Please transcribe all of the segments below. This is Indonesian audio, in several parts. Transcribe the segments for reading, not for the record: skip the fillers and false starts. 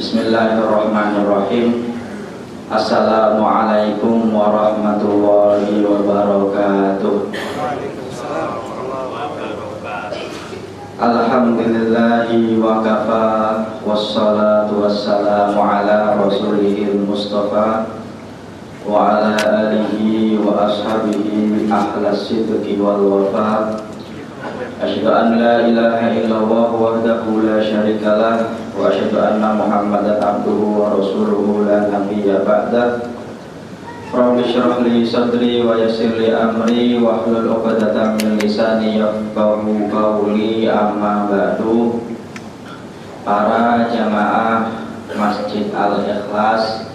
Bismillahirrahmanirrahim. Assalamualaikum warahmatullahi wabarakatuh. Alhamdulillahi wa kafa, wassalatu wassalamu ala rasulihil mustafa wa ala alihi wa ashabihi ahlas sidqi wal wafa. Asyhadu an la ilaha illallah wahdahu la syarikalah wa asyhadu anna Muhammadan abduhu wa rasuluhu la nabiyya ba'dah. Rabbi shrah li sadri wa yassir li amri wa hlul 'uqdatam min lisani yafqahu qawli, amma ba'du. Para jamaah Masjid Al-Ikhlas,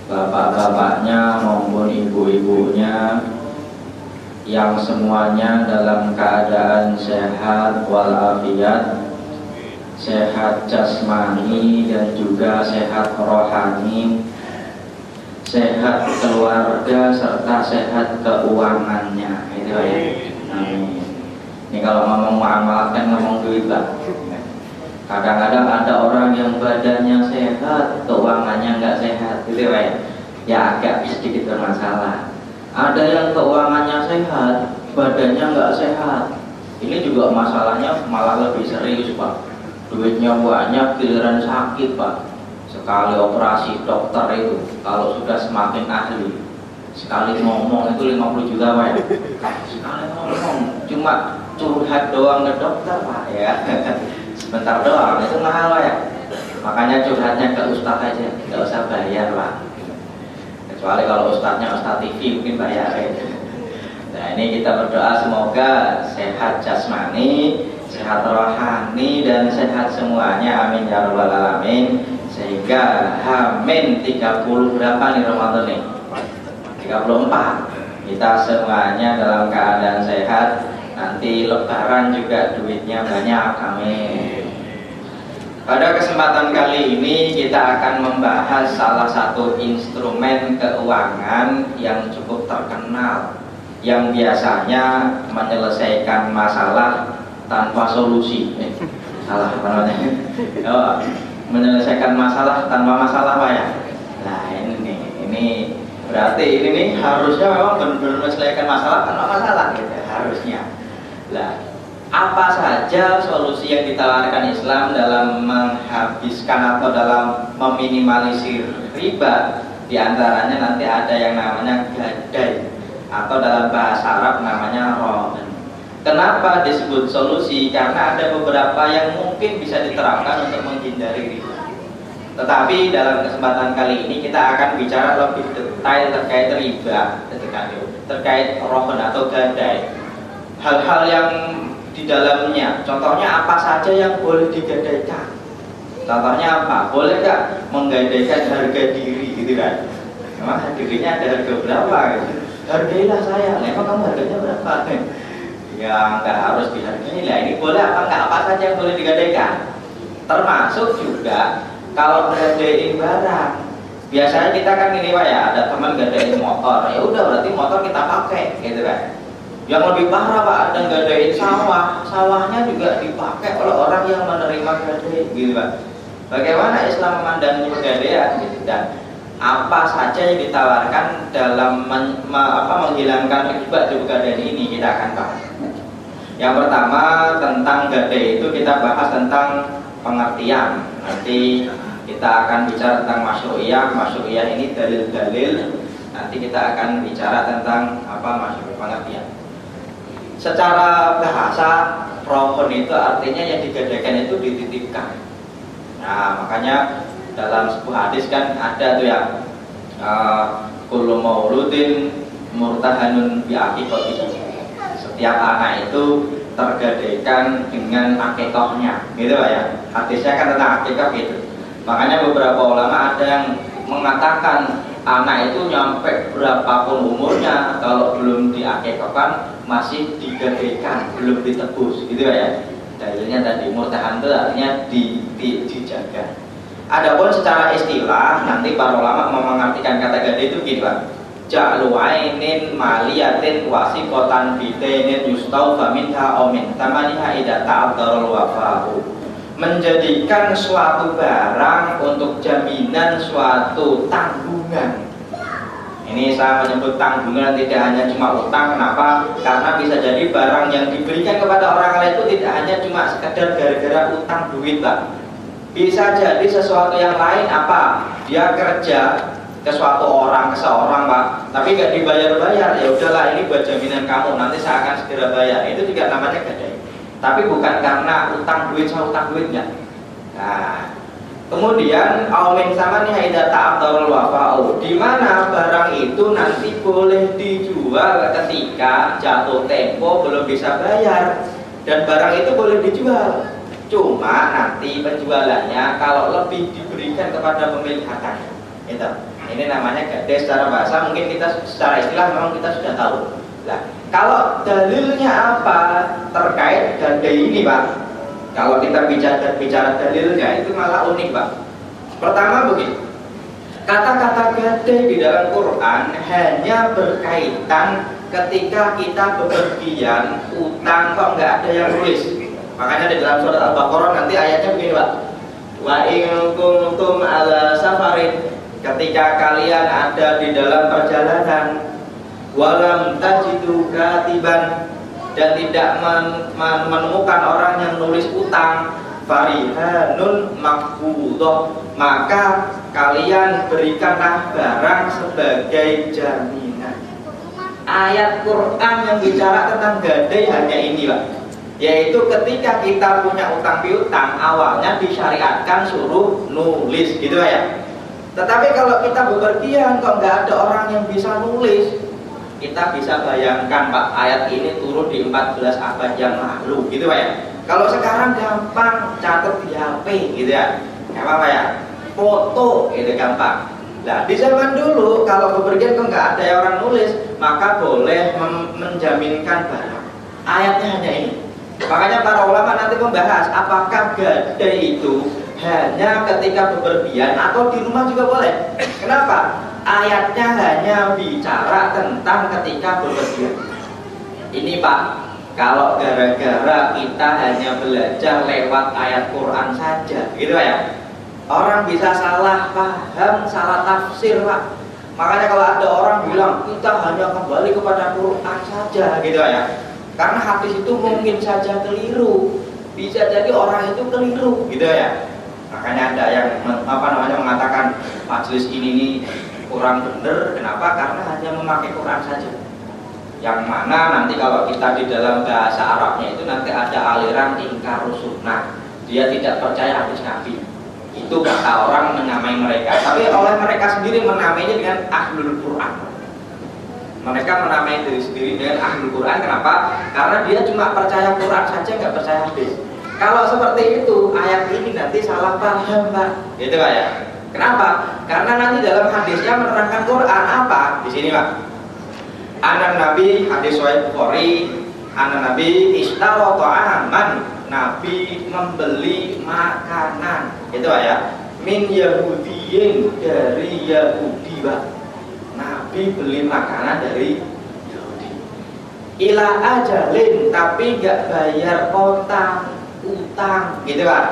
bapak-bapaknya maupun ibu-ibunya yang semuanya dalam keadaan sehat walafiat, sehat jasmani dan juga sehat rohani, sehat keluarga serta sehat keuangannya. Itu ya. Amin. Ini kalau ngomong muamalah kan ngomong duit lah. Kadang-kadang ada orang yang badannya sehat, keuangannya nggak sehat, gitu ya. Ya agak sedikit bermasalah. Ada yang keuangannya sehat, badannya nggak sehat. Ini juga masalahnya malah lebih serius, Pak. Duitnya banyak, giliran sakit, Pak. Sekali operasi dokter itu, kalau sudah semakin ahli, sekali ngomong itu 50 juta, Pak. Sekali ngomong, cuma curhat doang ke dokter, Pak, ya. Sebentar doang, itu mahal, Pak, ya. Makanya curhatnya ke ustaz aja, nggak usah bayar, Pak. Kecuali kalau ustadznya ustadz TV mungkin bayarin. Nah, ini kita berdoa semoga sehat jasmani, sehat rohani dan sehat semuanya, amin ya rabbal alamin. Sehingga H-30 berapa nih Ramadan nih? 34. Kita semuanya dalam keadaan sehat. Nanti lebaran juga duitnya banyak, amin. Pada kesempatan kali ini kita akan membahas salah satu instrumen keuangan yang cukup terkenal, yang biasanya menyelesaikan masalah tanpa solusi. Salah apa namanya? Oh, menyelesaikan masalah tanpa masalah, Pak, ya. Nah ini berarti ini nih harusnya memang benar-benar menyelesaikan masalah tanpa masalah, gitu, harusnya. Lah, apa saja solusi yang ditawarkan Islam dalam menghabiskan atau dalam meminimalisir riba? Di antaranya nanti ada yang namanya gadai atau dalam bahasa Arab namanya rohan. Kenapa disebut solusi? Karena ada beberapa yang mungkin bisa diterapkan untuk menghindari riba. Tetapi dalam kesempatan kali ini kita akan bicara lebih detail terkait riba, terkait rohan atau gadai. Hal-hal yang di dalamnya, contohnya apa saja yang boleh digadaikan? Contohnya apa? Boleh nggak menggadaikan harga diri, gitu kan? Memang harga dirinya ada harga berapa? Gitu. Hargailah saya. Memang kamu harganya berapa? Ya nggak harus dihargai lah. Ini boleh apa nggak? Apa saja yang boleh digadaikan? Termasuk juga kalau gadaiin barang. Biasanya kita kan ini, Pak, ya, ada teman gadaiin motor. Ya udah berarti motor kita pakai, gitu kan? Yang lebih parah, Pak, ada gadaiin sawah, sawahnya juga dipakai oleh orang yang menerima gadai, gitu, Pak. Bagaimana Islam memandang pegadaian, gitu, dan apa saja yang ditawarkan dalam menghilangkan riba di pegadaian ini kita akan bahas. Yang pertama tentang gadai itu kita bahas tentang pengertian. Nanti kita akan bicara tentang masyru'iyah ini dalil-dalil. Nanti kita akan bicara tentang pengertian. Secara bahasa, rohon itu artinya yang digadaikan itu dititipkan. Nah, makanya dalam sebuah hadis kan ada tuh ya, kullu mauludin murtahanun bi aqiqatihi. Setiap anak itu tergadaikan dengan akikahnya, gitu Pak, ya. Hadisnya kan tentang akikah gitu. Makanya beberapa ulama ada yang mengatakan anak itu nyampe berapapun umurnya, kalau belum diakikahkan masih digadaikan, belum ditebus, gitu ya. Dalilnya tadi murtahan itu artinya dijaga. Adapun secara istilah nanti para ulama mengartikan kata gadai itu gitu, Pak. Ja'lu ainin maliyatin wasiqatan bidainin yustaufa minha aw min tamaniha idza ta'addarul wafa'u. menjadikan suatu barang untuk jaminan suatu tanggungan. Ini saya menyebut tanggungan tidak hanya cuma utang. Kenapa? Karena bisa jadi barang yang diberikan kepada orang lain itu tidak hanya cuma sekedar gara-gara utang duit, Pak. Bisa jadi sesuatu yang lain apa? Dia kerja ke suatu orang, ke seorang, Pak, tapi nggak dibayar-bayar. Ya udahlah, ini buat jaminan kamu, nanti saya akan segera bayar. Itu juga namanya gadai. Tapi bukan karena utang duit sama utang duitnya. Nah, kemudian aumin sama nih haida ta'abdul wafa'u, di mana barang itu nanti boleh dijual ketika jatuh tempo belum bisa bayar, dan barang itu boleh dijual. Cuma nanti penjualannya kalau lebih diberikan kepada pemilik hartanya. Itu. Ini namanya gadai secara bahasa, mungkin kita secara istilah memang kita sudah tahu. Nah, kalau dalilnya apa terkait gadai ini, Pak? Kalau kita bicara dalilnya itu malah unik, Pak. Pertama begini, kata-kata gadai di dalam Quran hanya berkaitan ketika kita bepergian, utang kok nggak ada yang nulis. Makanya di dalam surat Al-Baqarah nanti ayatnya begini, Pak. Wa in kuntum ala safarin, ketika kalian ada di dalam perjalanan, walam tajidu katiban, dan tidak menemukan orang yang nulis utang, farihanun maqbudah, maka kalian berikanlah barang sebagai jaminan. Ayat Quran yang bicara tentang gadai hanya ini, Pak, yaitu ketika kita punya utang piutang, awalnya disyariatkan suruh nulis, gitu ya. Tetapi kalau kita bepergian kok nggak ada orang yang bisa nulis, kita bisa bayangkan, Pak, ayat ini turun di 14 abad yang lalu, gitu Pak ya. Kalau sekarang gampang, catat di HP, gitu ya, nggak apa-apa ya, foto, gitu gampang. Nah, di zaman dulu kalau bepergian kok nggak ada orang nulis, maka boleh menjaminkan barang. Ayatnya hanya ini. Makanya para ulama nanti membahas apakah gadai itu hanya ketika bepergian atau di rumah juga boleh. Kenapa? Ayatnya hanya bicara tentang ketika bepergian. Ini, Pak, kalau gara-gara kita hanya belajar lewat ayat Quran saja, gitu ya, orang bisa salah paham, salah tafsir, Pak. Makanya kalau ada orang bilang kita hanya kembali kepada Quran saja, gitu ya, karena hadis itu mungkin saja keliru, bisa jadi orang itu keliru, gitu ya. Makanya ada yang mengatakan majelis ini nih kurang benar. Kenapa? Karena hanya memakai Quran saja. Yang mana nanti kalau kita di dalam bahasa Arabnya itu nanti ada aliran ingkar sunnah. Dia tidak percaya hadis Nabi. Itu kata orang menamai mereka. Tapi oleh mereka sendiri menamainya dengan ahlul Quran. Mereka menamai diri sendiri dengan ahlul Quran. Kenapa? Karena dia cuma percaya Quran saja, nggak percaya hadis. Kalau seperti itu, ayat ini nanti salah paham, Pak. Gitu Pak ya. Kenapa? Karena nanti dalam hadisnya menerangkan Quran apa? Di sini, Pak. Anan Nabi, hadis Sahih Bukhari, anan Nabi ishtara ta'aman, Nabi membeli makanan. Itu Pak ya. Min Yahudiyin, dari Yahudi, Pak. Nabi beli makanan dari Yahudi. Ila ajalin, tapi gak bayar utang, gitu Pak.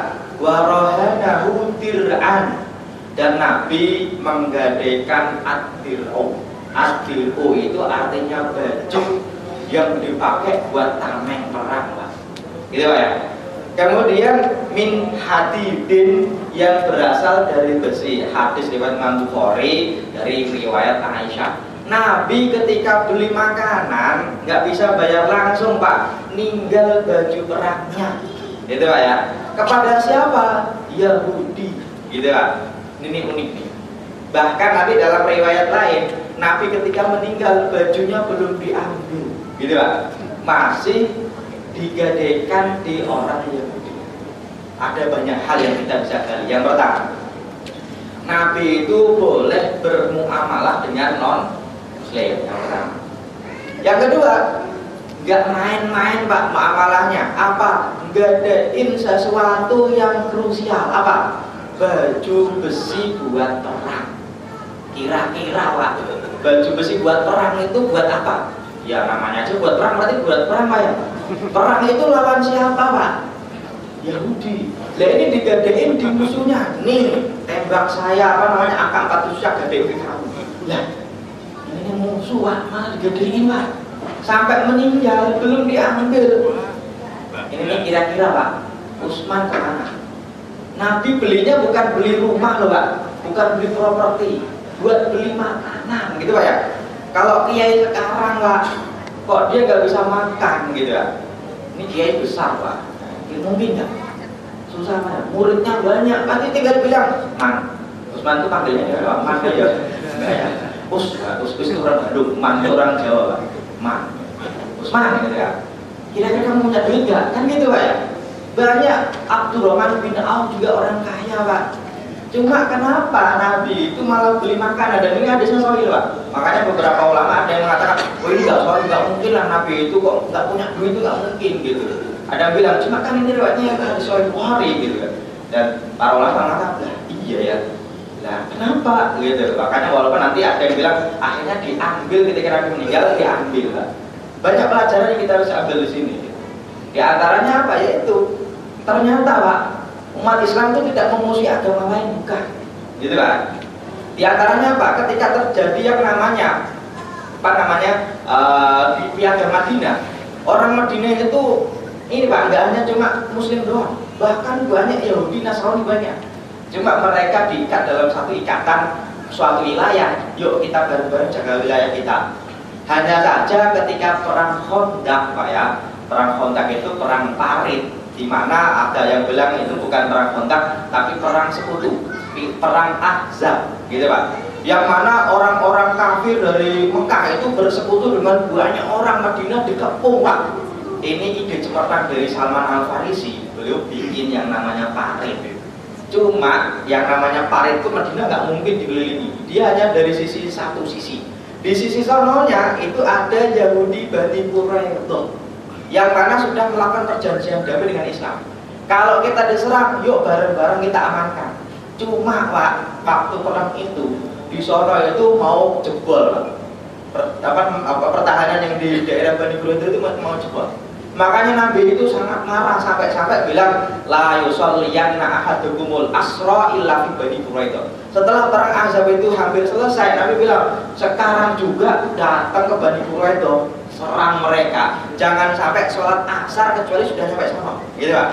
Warohanahu dir'an, dan Nabi menggadaikan ad-dir'u. Ad-dir'u itu artinya baju yang dipakai buat tameng perang, Pak. Gitu Pak ya. Kemudian min hadidin, yang berasal dari besi. Hadis riwayat Imam Bukhari dari riwayat Aisyah. Nabi ketika beli makanan nggak bisa bayar langsung, Pak, ninggal baju perangnya. Gitu Pak ya. Kepada siapa? Yahudi. Gitu Pak. Ini unik nih. Bahkan nanti dalam riwayat lain, Nabi ketika meninggal bajunya belum diambil. Gitu Pak. Masih digadaikan di orang Yahudi. Ada banyak hal yang kita bisa gali. Yang pertama, Nabi itu boleh bermuamalah dengan non-muslim. Yang pertama. Yang kedua, nggak main-main, Pak, muamalahnya. Apa? Gadain sesuatu yang krusial. Apa? Baju besi buat perang. Kira-kira, Pak, baju besi buat perang itu buat apa? Ya namanya aja buat perang, berarti buat perang, Pak ya. Perang itu lawan siapa, Pak? Yahudi. Lah ini digadein di musuhnya. Nih, tembak saya AK-47 gadein ke kamu. Lah, ini musuh Pak, malah digadein Pak. Sampai meninggal belum diambil. Ini kira-kira Pak, Utsman kemana? Nabi belinya bukan beli rumah loh Pak, bukan beli properti, buat beli makanan gitu Pak ya. Kalau kiai sekarang Pak, kok dia nggak bisa makan gitu ya? Ini kiai besar Pak, mungkin nggak? Susah Pak, muridnya banyak, pasti tinggal bilang, Man, Utsman itu panggilnya ya, Man ya, enggak ya. Us itu orang Bandung, Man itu orang Jawa Pak, Man, Utsman gitu ya. Kira-kira kamu punya duit nggak? Kan gitu Pak ya. Banyak Abdurrahman bin Auf juga orang kaya Pak. Cuma kenapa Nabi itu malah beli makanan? Dan ini hadisnya sahih Pak. Makanya beberapa ulama ada yang mengatakan, oh ini nggak sahih, nggak mungkin lah Nabi itu kok nggak punya duit itu nggak mungkin gitu. Ada yang bilang cuma kan ini riwayatnya yang hadis sahih Bukhari gitu kan. Dan para ulama mengatakan, lah iya ya. Nah kenapa gitu? Makanya walaupun nanti ada yang bilang akhirnya diambil ketika Nabi meninggal, diambil Pak. Banyak pelajaran yang kita bisa ambil di sini. Di antaranya apa? Yaitu ternyata Pak, umat Islam itu tidak memusuhi agama lain, bukan, gitu Pak. Di antaranya apa? Ketika terjadi yang namanya di Piagam Madinah, orang Madinah itu ini Pak, nggak hanya cuma Muslim doang, bahkan banyak Yahudi, Nasrani banyak. Cuma mereka diikat dalam satu ikatan suatu wilayah. Yuk kita bareng-bareng jaga wilayah kita. Hanya saja ketika perang Khandaq Pak ya, perang Khandaq itu perang parit, di mana ada yang bilang itu bukan perang Khandaq tapi perang sekutu, perang Ahzab, gitu Pak. Yang mana orang-orang kafir dari Mekah itu bersekutu dengan banyak orang Madinah dikepung Pak. Ini ide cemerlang dari Salman Al Farisi, beliau bikin yang namanya parit. Cuma yang namanya parit itu Madinah nggak mungkin dikelilingi, dia hanya dari satu sisi. Di sisi sononya itu ada Yahudi Bani Quraidah yang mana sudah melakukan perjanjian damai dengan Islam. Kalau kita diserang, yuk bareng-bareng kita amankan. Cuma Pak, waktu perang itu di sono itu mau jebol pertahanan yang di daerah Bani Quraidah itu mau jebol. Makanya Nabi itu sangat marah sampai bilang la yusalliyanna ahadukumul asra illa fi Bani Quraidah. Setelah perang Ahzab itu hampir selesai, Nabi bilang sekarang juga datang ke Bani Quraidah, serang mereka. Jangan sampai sholat asar kecuali sudah sampai sono, gitu Pak.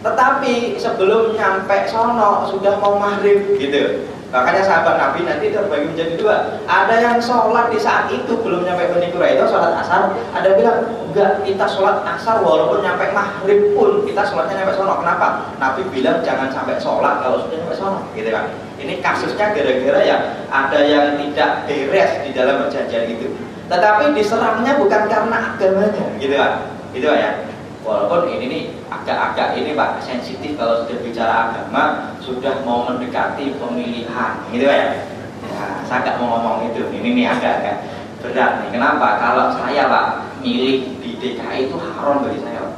Tetapi sebelum nyampe sono sudah mau maghrib, gitu. Makanya sahabat Nabi nanti terbagi menjadi dua. Ada yang sholat di saat itu belum nyampe Bani Quraidah, sholat asar. Ada bilang enggak, kita sholat asar walaupun nyampe maghrib pun kita sholatnya nyampe sono. Kenapa? Nabi bilang jangan sampai sholat kalau sudah nyampe sono, gitu kan. Ini kasusnya gara-gara ya ada yang tidak beres di dalam perjanjian itu. Tetapi diserangnya bukan karena agamanya, gitu kan. Gitu ya. Walaupun ini nih agak-agak ini Pak sensitif kalau sudah bicara agama, sudah mau mendekati pemilihan, gitu ya. Ya, saya nggak mau ngomong itu. Ini nih agak-agak berat nih. Kenapa? Kalau saya Pak milih di DKI itu haram bagi saya Pak.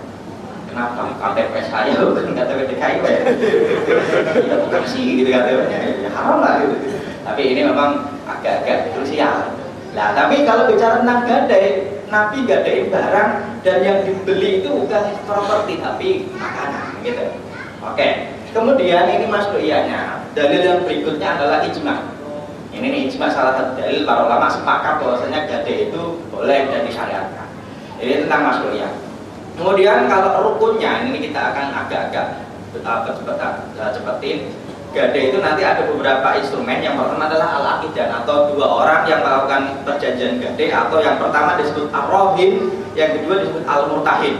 Kenapa? KTP saya bukan KTP DKI Pak ya. Ya bukan sih gitu KTP-nya. Ya haram lah gitu. Tapi ini memang agak-agak krusial. Nah, tapi kalau bicara tentang gadai, Nabi gadain barang dan yang dibeli itu bukan properti tapi makanan, gitu. Oke. Kemudian ini masuk iyanya. Dalil yang berikutnya adalah ijma. Ini nih ijma salah satu dalil para ulama sepakat bahwasanya gadai itu boleh dan disyariatkan. Ini tentang masuk iya. Kemudian kalau rukunnya ini kita akan agak-agak cepetin. Gadai itu nanti ada beberapa instrumen. Yang pertama adalah al-aqidan atau dua orang yang melakukan perjanjian gadai, atau yang pertama disebut ar-rohin, yang kedua disebut al-murtahin.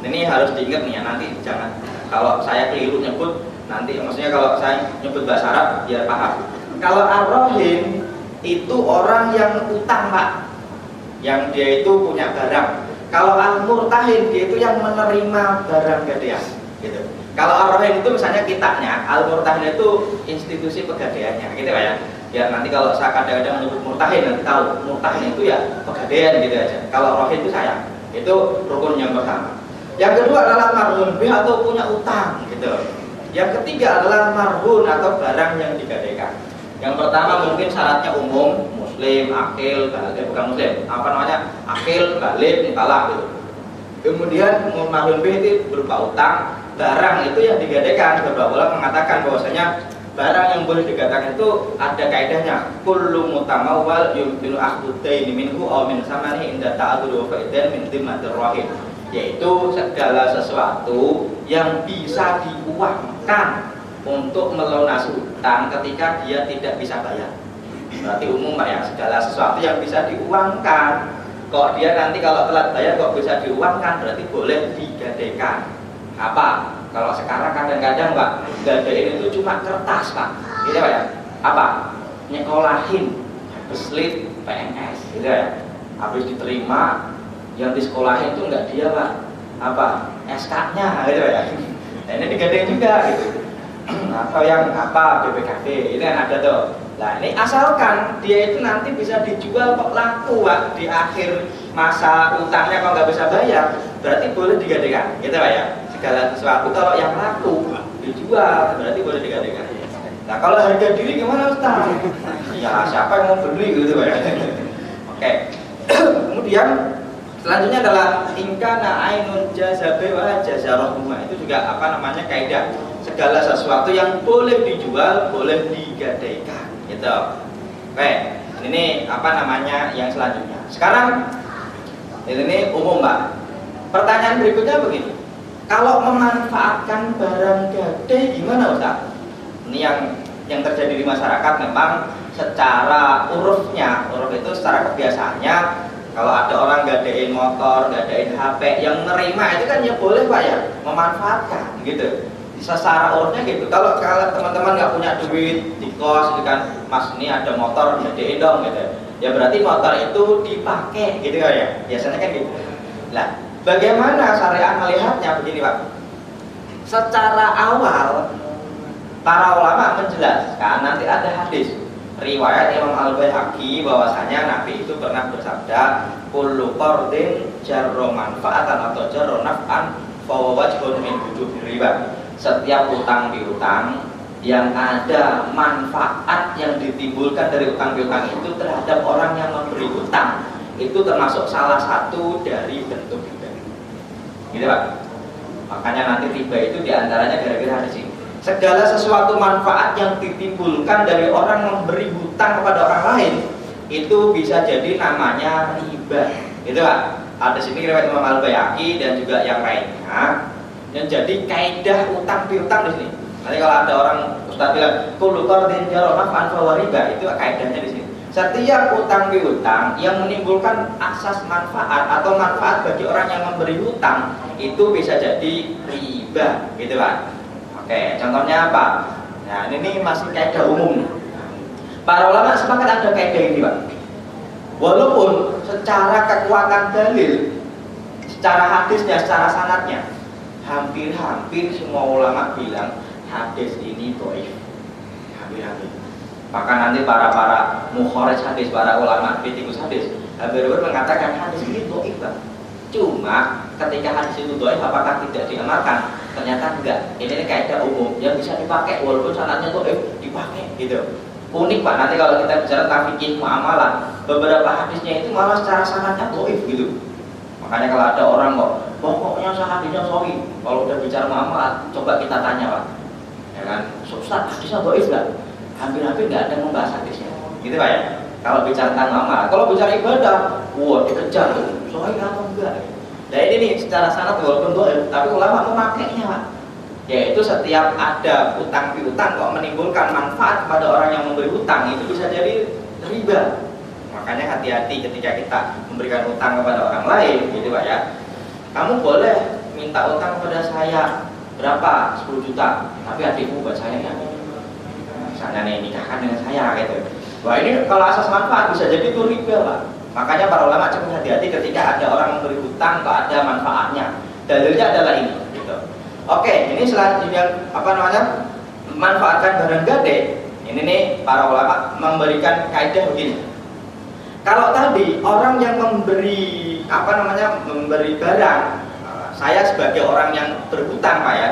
Ini harus diingat nih ya, nanti jangan kalau saya keliru nyebut nanti, maksudnya kalau saya nyebut bahasa Arab biar paham. Kalau ar-rohin itu orang yang utang Pak, yang dia itu punya barang. Kalau al-murtahin dia itu yang menerima barang gadaian, gitu. Kalau ar-rohin itu misalnya kitanya, al-murtahin itu institusi pegadaiannya, gitu Pak ya. Ya nanti kalau saya kadang-kadang menyebut murtahin nanti tahu, murtahin itu ya pegadaian gitu aja. Kalau rohin itu saya, itu rukun yang pertama. Yang kedua adalah marhun bih atau punya utang, gitu. Yang ketiga adalah marhun atau barang yang digadaikan. Yang pertama mungkin syaratnya umum, muslim, akil, balik, bukan muslim, apa namanya, akil, balik, talak gitu. Kemudian marhun bih itu berupa utang. barang itu yang digadaikan. Beberapa ulama mengatakan bahwasanya barang yang boleh digadaikan itu ada kaidahnya. Kullu mutamawwal yumkinu akhdhu daini minhu aw min samani inda ta'addud wa fa'idan min dhimmatir rahim. Yaitu segala sesuatu yang bisa diuangkan untuk melunasi utang ketika dia tidak bisa bayar. Berarti umum Pak ya, segala sesuatu yang bisa diuangkan. Kok dia nanti kalau telat bayar kok bisa diuangkan, berarti boleh digadaikan. Apa? Kalau sekarang kadang-kadang Pak, gadein itu cuma kertas Pak, gitu Pak ya. Apa? Nyekolahin, slip PNS, gitu ya. Habis diterima, yang disekolahin itu enggak dia Pak. Apa? SK-nya, gitu ya. Nah ini digadein juga, gitu. Atau yang apa? BPKB, ini kan ada tuh. Nah ini asalkan dia itu nanti bisa dijual kok laku Pak, di akhir masa utangnya kalau nggak bisa bayar, berarti boleh digadaikan, gitu Pak ya. Segala sesuatu kalau yang laku dijual berarti boleh digadaikan. Nah kalau harga diri gimana Ustaz? Ya siapa yang mau beli gitu Pak ya. Oke. Kemudian selanjutnya adalah ingkana ainun jazabe wa jazarahuma. Itu juga apa namanya kaidah. Segala sesuatu yang boleh dijual boleh digadaikan. Gitu. Oke, ini apa namanya yang selanjutnya. Sekarang ini umum Mbak. Pertanyaan berikutnya begini. Kalau memanfaatkan barang gadai gimana Ustaz? Ini yang terjadi di masyarakat memang secara uruf itu secara kebiasaannya kalau ada orang gadein motor, gadein HP yang nerima itu kan ya boleh Pak ya, memanfaatkan gitu. Secara urutnya gitu. Kalau teman-teman nggak punya duit di kos, gitu kan, Mas ini ada motor, gadein dong gitu. Ya berarti motor itu dipakai, gitu kan ya. Biasanya kan gitu. Nah, bagaimana syariat melihatnya begini Pak? Secara awal para ulama menjelaskan nanti ada hadis riwayat Imam Al-Baihaqi bahwasanya Nabi itu pernah bersabda, kullu qardin jarra manfaatan atau jarra naf'an fa wajhun min wujuhir riba. Setiap utang piutang yang ada manfaat yang ditimbulkan dari utang piutang itu terhadap orang yang memberi utang itu termasuk salah satu dari bentuk riba. Gitu Pak. Makanya nanti riba itu diantaranya gara-gara di sini. Segala sesuatu manfaat yang ditimbulkan dari orang memberi hutang kepada orang lain itu bisa jadi namanya riba. Gitu Pak. Ada sini riwayat Imam Al-Baihaqi dan juga yang lainnya. Yang jadi kaidah utang piutang di sini. Nanti kalau ada orang Ustaz bilang kullu qardin jarra naf'an fa riba, itu kaidahnya di sini. Setiap utang piutang yang menimbulkan asas manfaat atau manfaat bagi orang yang memberi hutang itu bisa jadi riba, gitu Pak. Oke, contohnya apa? Nah, ini masih kaidah umum. Para ulama sepakat ada kaidah ini Pak. Walaupun secara kekuatan dalil, secara hadisnya, secara sanadnya hampir semua ulama bilang hadis ini dhaif. Hampir. Bahkan nanti para mukharij hadis, para ulama kritikus hadis, hampir mengatakan hadis ini dhaif, Pak. Cuma ketika hadis itu dhaif apakah tidak diamalkan? Ternyata enggak. Ini kaidah umum yang bisa dipakai walaupun sanadnya dhaif, dipakai gitu. Unik Pak, nanti kalau kita bicara tentang fikih muamalah, beberapa hadisnya itu malah secara sanadnya dhaif gitu. Makanya kalau ada orang kok pokoknya hadisnya sahih, kalau udah bicara muamalah coba kita tanya Pak, ya kan, Ustaz hadisnya dhaif enggak? Hampir-hampir nggak ada yang membahas hadisnya, gitu Pak ya. Kalau bicara tentang muamalah, kalau bicara ibadah, wah dikejar tuh, sahih atau enggak? Nah ini nih secara sanad walaupun dhaif, tapi ulama memakainya Pak. Yaitu setiap ada utang piutang kok menimbulkan manfaat kepada orang yang memberi utang itu bisa jadi riba. Makanya hati-hati ketika kita memberikan utang kepada orang lain, gitu Pak ya. Kamu boleh minta utang kepada saya berapa? 10 juta. Tapi adikmu buat saya ya. Misalnya nih nikahkan dengan saya gitu. Wah ini kalau asas manfaat bisa jadi itu riba Pak. Makanya para ulama cukup hati-hati ketika ada orang memberi utang kok ada manfaatnya. Dalilnya adalah ini. Gitu. Oke, ini selanjutnya apa namanya? Manfaatkan barang gadai. Ini nih para ulama memberikan kaidah begini. Kalau tadi orang yang memberi memberi barang, saya sebagai orang yang berhutang Pak ya,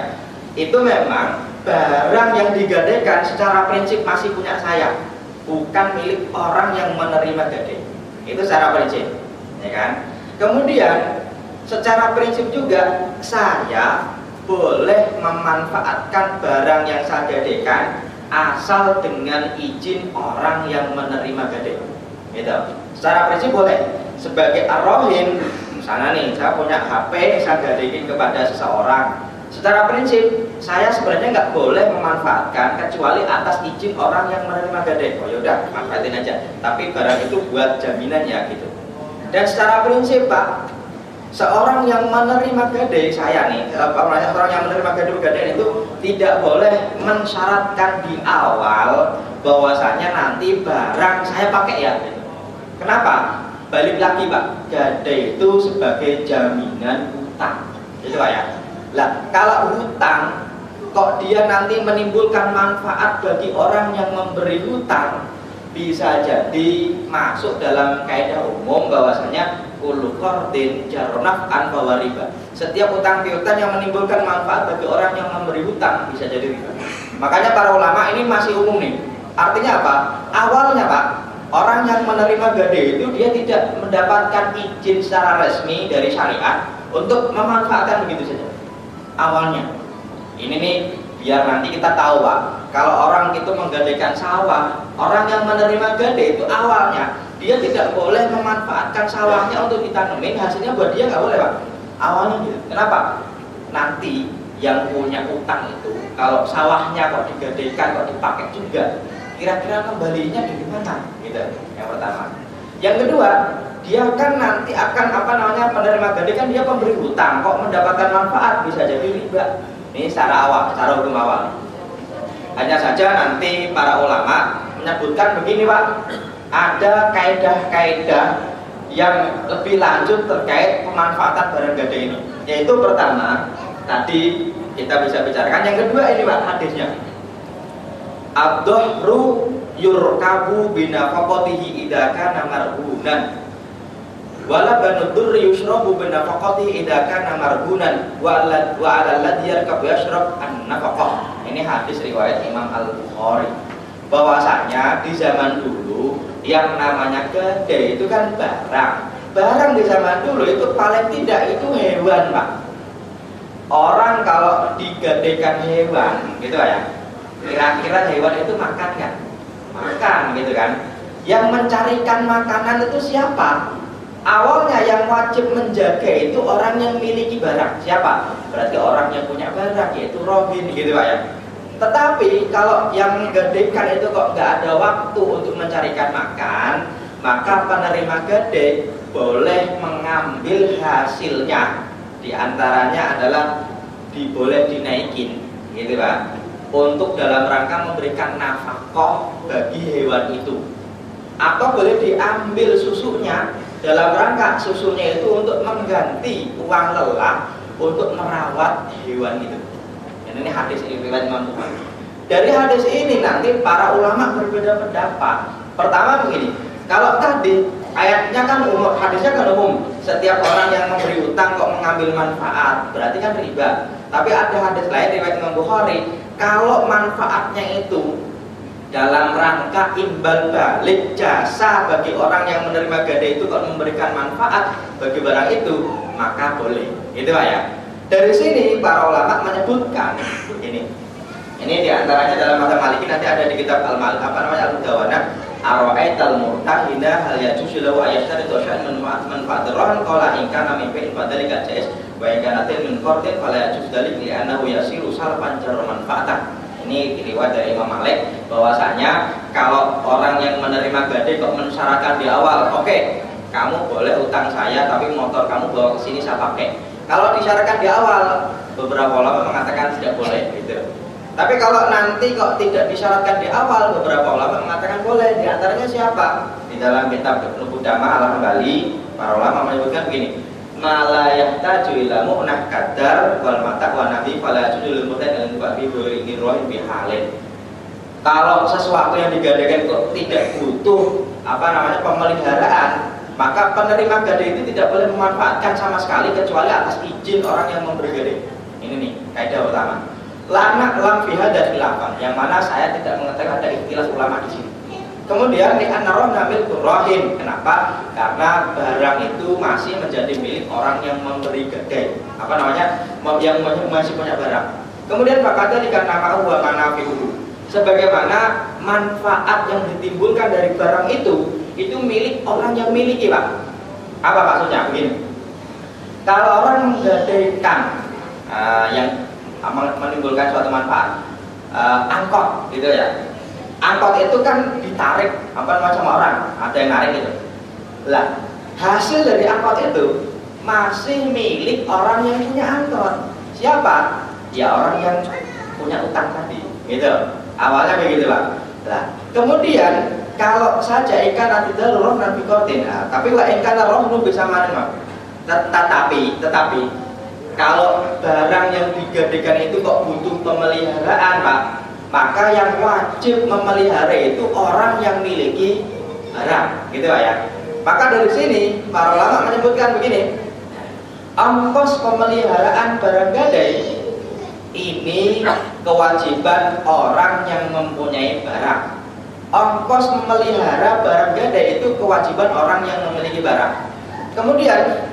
itu memang barang yang digadaikan secara prinsip masih punya saya, bukan milik orang yang menerima gadai. Itu secara prinsip, ya kan? Kemudian secara prinsip juga saya boleh memanfaatkan barang yang saya gadekan asal dengan izin orang yang menerima gade. Gitu. Secara prinsip boleh. Sebagai arrohin, misalnya nih, saya punya HP, saya gadekin kepada seseorang. Secara prinsip, saya sebenarnya nggak boleh memanfaatkan kecuali atas izin orang yang menerima gade. Oh yaudah, manfaatin aja. Tapi barang itu buat jaminan ya gitu. Dan secara prinsip Pak, seorang yang menerima gade, saya nih, orang yang menerima gade itu tidak boleh mensyaratkan di awal bahwasanya nanti barang saya pakai ya. Gitu. Kenapa? Balik lagi Pak, gade itu sebagai jaminan hutang. Gitu Pak ya. Lah, kalau hutang kok dia nanti menimbulkan manfaat bagi orang yang memberi hutang, bisa jadi masuk dalam kaidah umum bahwasanya kullu qardin jarnaf'an bahwa riba. Setiap hutang piutang yang menimbulkan manfaat bagi orang yang memberi hutang bisa jadi riba. Makanya para ulama ini masih umum nih. Artinya apa? Awalnya Pak, orang yang menerima gade itu dia tidak mendapatkan izin secara resmi dari syariat untuk memanfaatkan begitu saja. Awalnya ini nih biar nanti kita tahu Pak, kalau orang itu menggadekan sawah, orang yang menerima gade itu awalnya dia tidak boleh memanfaatkan sawahnya untuk ditanemin, hasilnya buat dia nggak boleh Pak. Awalnya gitu. Kenapa? Nanti yang punya utang itu kalau sawahnya kok digadekan, kok dipakai juga, kira-kira kembalinya dari mana? Gitu. Yang pertama. Yang kedua, dia kan nanti akan menerima gade kan dia pemberi hutang, kok mendapatkan manfaat bisa jadi riba. Ini secara awal, secara hukum awal. Hanya saja nanti para ulama menyebutkan begini Pak, ada kaidah-kaidah yang lebih lanjut terkait pemanfaatan barang gade ini. Yaitu pertama, tadi kita bisa bicarakan. Yang kedua ini Pak, hadisnya. Ad-dhahru yurkabu binafaqatihi idza kana marhunan. Wala banudur yushrabu binafaqatihi idza kana marhunan wa 'alal ladzi yarkabu yashrab an-nafaqah. Ini hadis riwayat Imam Al-Bukhari. Bahwasanya di zaman dulu yang namanya gade itu kan barang. Barang di zaman dulu itu paling tidak itu hewan Pak. Orang kalau digadekan hewan gitu ya, kira-kira hewan itu makan kan? Makan gitu kan. Yang mencarikan makanan itu siapa? Awalnya yang wajib menjaga itu orang yang miliki barang. Siapa? Berarti orang yang punya barang, yaitu rohin gitu Pak ya. Tetapi kalau yang menggadekan itu kok nggak ada waktu untuk mencarikan makan, maka penerima gade boleh mengambil hasilnya. Di antaranya adalah boleh dinaikin gitu Pak, untuk dalam rangka memberikan nafkah bagi hewan itu. Atau boleh diambil susunya dalam rangka susunya itu untuk mengganti uang lelah untuk merawat hewan itu. Dan ini hadis riwayat Imam Bukhari. Dari hadis ini nanti para ulama berbeda pendapat. Pertama begini, kalau tadi ayatnya kan umum, hadisnya kan umum. Setiap orang yang memberi utang kok mengambil manfaat, berarti kan riba. Tapi ada hadis lain riwayat Imam Bukhari, kalau manfaatnya itu dalam rangka imbal balik jasa bagi orang yang menerima gade itu kalau memberikan manfaat bagi barang itu, maka boleh. Itu Pak ya. Dari sini para ulama menyebutkan begini. Ini diantaranya dalam mazhab Maliki nanti ada di kitab Al-Mudawana. Ara'aital murtahina hal yajuzu lahu ayashtari syai'an manfa'atirran qala in kana min fi'in fadzalika jaiz wa in kana min qardin fala yajuzu dzalik li annahu yasiru salfan jar manfaatan. Ini riwayat dari Imam Malik bahwasanya kalau orang yang menerima gade kok mensyaratkan di awal, oke, kamu boleh utang saya tapi motor kamu bawa ke sini saya pakai. Kalau disyaratkan di awal, beberapa ulama mengatakan tidak boleh gitu. Tapi kalau nanti kok tidak disyaratkan di awal, beberapa ulama mengatakan boleh. Di antaranya siapa? Di dalam kitab Ibnu Qudamah Al-Hambali, para ulama menyebutkan begini: ma la yahtaju ila mu'nah qadar wal mata wa nabi fala yajudul mutan dan bi ini rohin bi halin. Kalau sesuatu yang digadekan kok tidak butuh pemeliharaan, maka penerima gade itu tidak boleh memanfaatkan sama sekali kecuali atas izin orang yang memberi gade. Ini nih kaidah utama. Lana lam fiha dan khilafan, yang mana saya tidak mengetahui ada ikhtilaf ulama di sini. Kemudian li'annaroh namil turrohin. Kenapa? Karena barang itu masih menjadi milik orang yang memberi gadai. Apa namanya? Yang masih punya barang. Kemudian fakada dikatakan wa manafi'uhu. Sebagaimana manfaat yang ditimbulkan dari barang itu milik orang yang miliki, Pak. Apa maksudnya? Begini. Kalau orang menggadaikan yang menimbulkan suatu manfaat, angkot, gitu ya. Angkot itu kan ditarik sama orang, ada yang narik gitu. Lah, hasil dari angkot itu masih milik orang yang punya angkot. Siapa? Ya orang yang punya utang tadi, gitu. Awalnya begitu, Pak. Lah, kemudian kalau saja ikan nanti roh nabi kotin, tapi wa ikan roh nu bisa mana? Tetapi kalau barang yang digadaikan itu kok butuh pemeliharaan, Pak, maka yang wajib memelihara itu orang yang miliki barang, gitu Pak ya. Maka dari sini para ulama menyebutkan begini, ongkos pemeliharaan barang gadai ini kewajiban orang yang mempunyai barang. Ongkos memelihara barang gadai itu kewajiban orang yang memiliki barang. Kemudian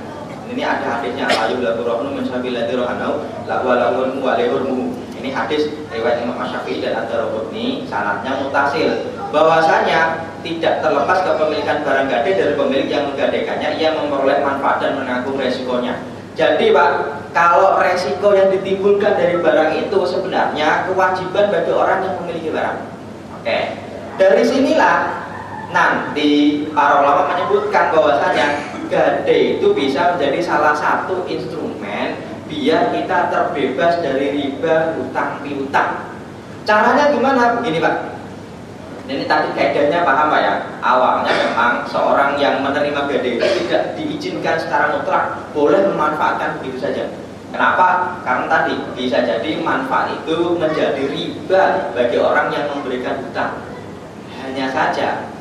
ini ada hadisnya, ayu laturahnu mensabilati rohanau lawalawun walehurmu. Ini hadis riwayat Imam Syafi'i dan Ad-Darqutni, sanadnya mutasil, bahwasanya tidak terlepas kepemilikan barang gadai dari pemilik yang menggadaikannya, ia memperoleh manfaat dan menanggung resikonya. Jadi Pak, kalau resiko yang ditimbulkan dari barang itu sebenarnya kewajiban bagi orang yang memiliki barang. Oke, dari sinilah nanti para ulama menyebutkan bahwasanya gadai itu bisa menjadi salah satu instrumen biar kita terbebas dari riba hutang piutang. Caranya gimana? Begini Pak, ini tadi kaidahnya paham Pak ya. Awalnya memang seorang yang menerima gadai itu tidak diizinkan secara mutlak boleh memanfaatkan begitu saja. Kenapa? Karena tadi bisa jadi manfaat itu menjadi riba bagi orang yang memberikan hutang. Hanya saja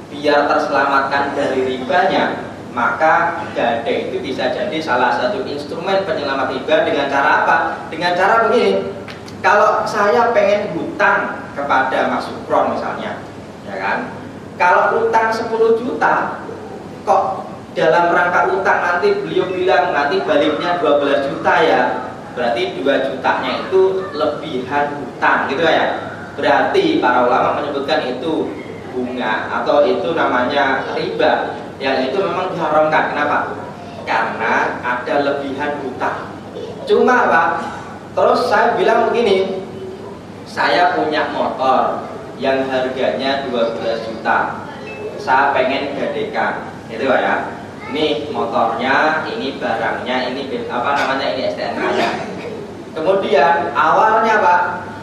biar terselamatkan dari ribanya, maka gadai itu bisa jadi salah satu instrumen penyelamat riba dengan cara apa? Dengan cara begini. Kalau saya pengen hutang kepada Mas Sukron misalnya, ya kan? Kalau utang 10 juta, kok dalam rangka utang nanti beliau bilang nanti baliknya 12 juta ya, berarti 2 jutanya itu lebihan hutang, gitu ya. Berarti para ulama menyebutkan itu bunga atau itu namanya riba. Yang itu memang diharamkan. Kenapa? Karena ada lebihan hutang. Cuma Pak, terus saya bilang begini, saya punya motor yang harganya 12 juta, saya pengen gadaikan, itu Pak ya. Ini motornya, ini barangnya, ini ini STNK-nya. Kemudian awalnya Pak,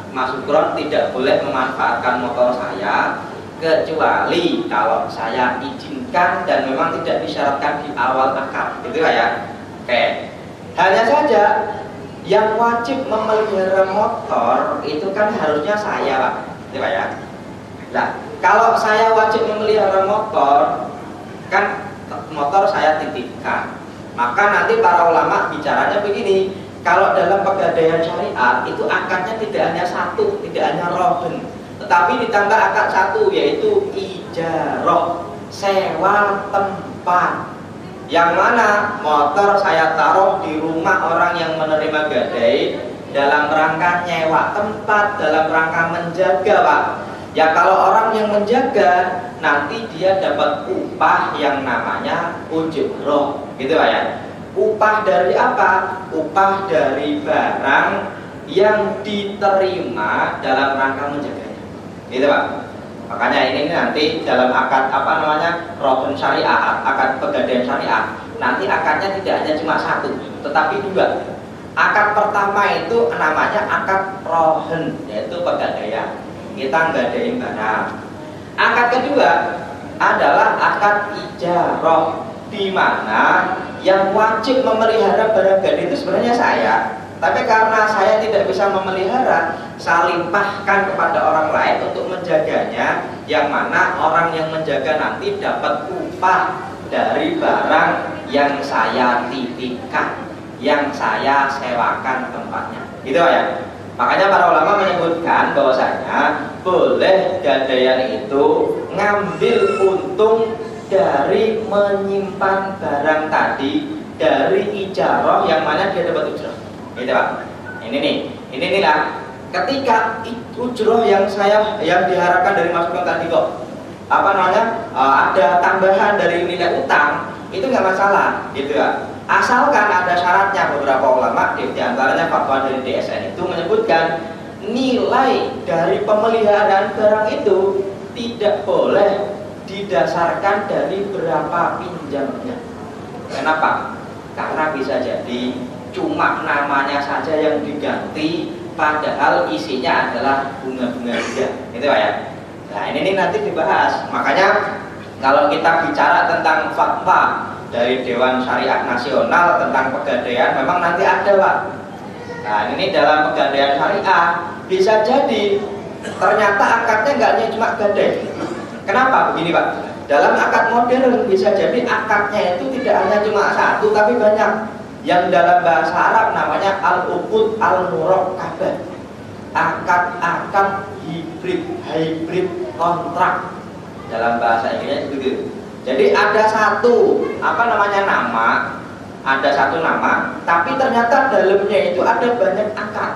Mas Sukron tidak boleh memanfaatkan motor saya kecuali kalau saya izinkan dan memang tidak disyaratkan di awal akad, gitu ya. Oke. Hanya saja yang wajib memelihara motor itu kan harusnya saya, Pak, gitu ya. Nah, kalau saya wajib memelihara motor, kan motor saya titipkan. Maka nanti para ulama bicaranya begini, kalau dalam pegadaian syariat itu akadnya tidak hanya satu, tidak hanya rohen, tetapi ditambah akad satu, yaitu ijarah, sewa tempat. Yang mana motor saya taruh di rumah orang yang menerima gadai dalam rangka nyewa tempat, dalam rangka menjaga Pak. Ya kalau orang yang menjaga nanti dia dapat upah yang namanya ujroh, gitu Pak ya. Upah dari apa? Upah dari barang yang diterima dalam rangka menjaganya, gitu Pak. Makanya ini nanti dalam akad rohun syariah, akad pegadaian syariah, nanti akadnya tidak hanya cuma satu, tetapi dua. Akad pertama itu namanya akad rohun, yaitu pegadaian, kita ngadain barang. Akad kedua adalah akad ijarah, di mana yang wajib memelihara barang gadai itu sebenarnya saya. Tapi karena saya tidak bisa memelihara, saya limpahkan kepada orang lain untuk menjaganya, yang mana orang yang menjaga nanti dapat upah dari barang yang saya titipkan, yang saya sewakan tempatnya. Gitu ya. Makanya para ulama menyebutkan bahwasanya boleh gadaian itu ngambil untung dari menyimpan barang tadi, dari ijarah yang mana dia dapat ujrah. Gitu Pak. Ini nih lah. Ketika ujrah yang diharapkan dari Mas Bung tadi kok ada tambahan dari nilai utang, itu nggak masalah, gitu ya. Asalkan ada syaratnya. Beberapa ulama di antaranya fatwa dari DSN itu menyebutkan nilai dari pemeliharaan barang itu tidak boleh didasarkan dari berapa pinjamnya. Kenapa? Karena bisa jadi cuma namanya saja yang diganti, padahal isinya adalah bunga-bunga juga, gitu Pak ya. Nah ini nanti dibahas. Makanya kalau kita bicara tentang fatwa dari Dewan Syariah Nasional tentang pegadaian, memang nanti ada Pak. Nah ini dalam pegadaian syariah bisa jadi ternyata akadnya nggak hanya cuma gadai. Kenapa begini Pak? Dalam akad modern bisa jadi akadnya itu tidak hanya cuma satu tapi banyak. Yang dalam bahasa Arab namanya al-uqud al-murakkabah. Akad-akad hybrid kontrak. Dalam bahasa Inggrisnya begitu. Jadi ada satu nama, ada satu nama, tapi ternyata dalamnya itu ada banyak akad.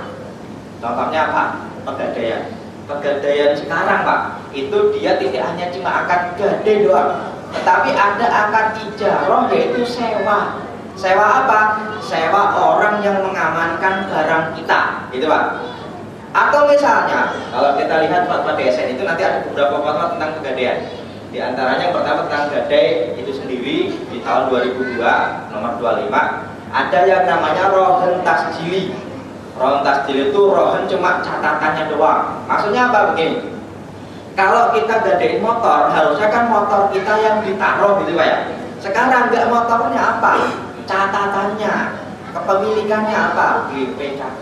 Contohnya apa? Pegadaian. Pegadaian sekarang Pak, itu dia tidak hanya cuma akad gadai doang, tetapi ada akad ijarah, yaitu sewa. Sewa apa? Sewa orang yang mengamankan barang kita, gitu Pak. Atau misalnya, kalau kita lihat fatwa DSN itu nanti ada beberapa fatwa tentang pegadaian. Di antaranya yang pertama tentang gadai itu sendiri di tahun 2002 nomor 25 ada yang namanya rohen tasjili. Rohen tasjili itu rohen cuma catatannya doang. Maksudnya apa begini? Kalau kita gadain motor, harusnya kan motor kita yang ditaruh gitu Pak ya. Sekarang enggak, motornya apa? Catatannya, kepemilikannya apa? BPKB.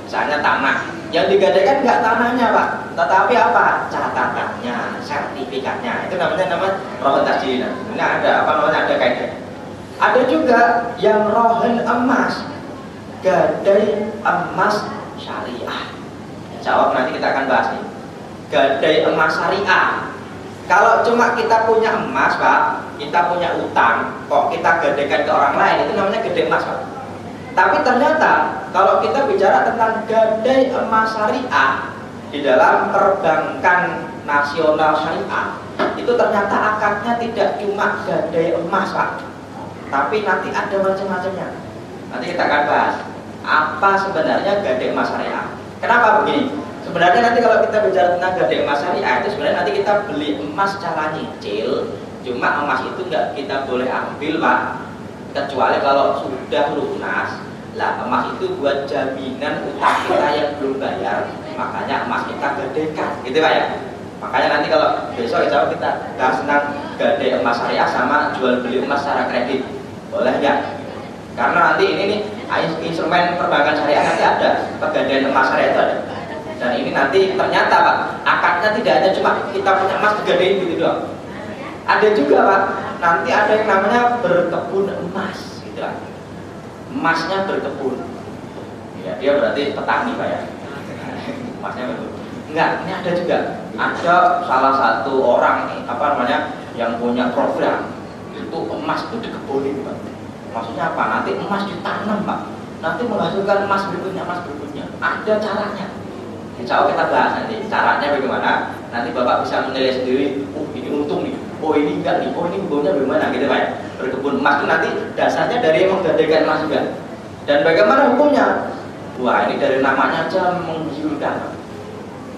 Misalnya tanah. Yang digadaikan enggak tanahnya Pak, tetapi apa? Catatannya, sertifikatnya. Itu namanya rohen tasjili. Ini ada ada kaidah. Ada juga yang rohen emas, gadai emas syariah. Jawab nanti kita akan bahas nih. Gadai emas syariah. Kalau cuma kita punya emas Pak, kita punya utang, kok kita gadaikan ke orang lain, itu namanya gadai emas Pak. Tapi ternyata kalau kita bicara tentang gadai emas syariah di dalam perbankan nasional syariah, itu ternyata akadnya tidak cuma gadai emas Pak, tapi nanti ada macam-macamnya. Nanti kita akan bahas apa sebenarnya gadai emas syariah. Kenapa begini? Sebenarnya nanti kalau kita bicara tentang gadai emas syariah itu sebenarnya nanti kita beli emas secara nyicil, cuma emas itu nggak kita boleh ambil Pak, kecuali kalau sudah lunas. Lah emas itu buat jaminan utang kita yang belum bayar, makanya emas kita gadaikan, gitu Pak ya. Makanya nanti kalau besok insya Allah kita bahas tentang gadai emas syariah sama jual beli emas secara kredit, boleh ya? Karena nanti ini nih instrumen perbankan syariah nanti ada, pegadaian emas syariah itu ada. Dan ini nanti ternyata Pak, akadnya tidak hanya cuma kita punya emas digadain gitu doang. Ada juga Pak, nanti ada yang namanya berkebun emas, gitu lah. Emasnya berkebun, ya dia berarti petani Pak ya. Emasnya berkebun. Enggak, ini ada juga. Ada salah satu orang yang punya program itu emas itu dikebunin Pak. Maksudnya apa? Nanti emas ditanam Pak. Nanti menghasilkan emas berikutnya. Ada caranya. Insya Allah kita bahas nanti caranya bagaimana. Nanti Bapak bisa menilai sendiri. Oh ini untung nih. Oh ini enggak nih. Oh ini unggulnya bagaimana gitu Pak ya. Berkebun emas itu nanti dasarnya dari menggadaikan emas juga. Dan bagaimana hukumnya? Wah ini dari namanya aja menggiurkan.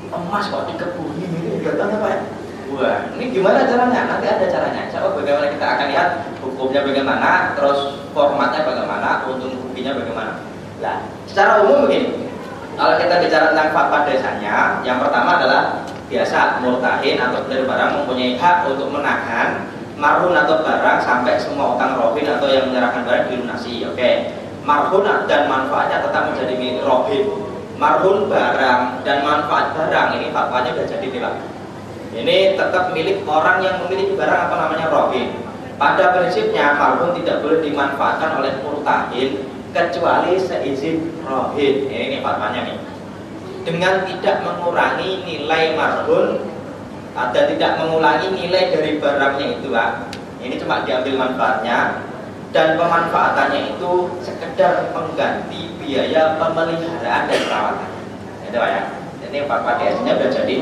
Emas kok dikebunin ini katanya Pak ya. Wah ini gimana caranya? Nanti ada caranya. Insya Allah bagaimana kita akan lihat hukumnya bagaimana, terus formatnya bagaimana, untung ruginya bagaimana. Nah secara umum begini. Kalau kita bicara tentang fatwa desanya, yang pertama adalah biasa murtahin atau pembeli barang mempunyai hak untuk menahan marhun atau barang sampai semua utang rohin atau yang menyerahkan barang dilunasi. Oke. Marhun dan manfaatnya tetap menjadi milik rohin. Marhun barang dan manfaat barang ini fatwanya sudah jadi nih Pak. Ini tetap milik orang yang memiliki barang rohin. Pada prinsipnya marhun tidak boleh dimanfaatkan oleh murtahin kecuali seizin rohin. Ini fatwanya nih. dengan tidak mengurangi nilai marhun atau tidak mengulangi nilai dari barangnya itu, Pak. Ini cuma diambil manfaatnya, dan pemanfaatannya itu sekedar pengganti biaya pemeliharaan dan perawatan. Itu Pak ya. Ini Pak DS-nya sudah jadi.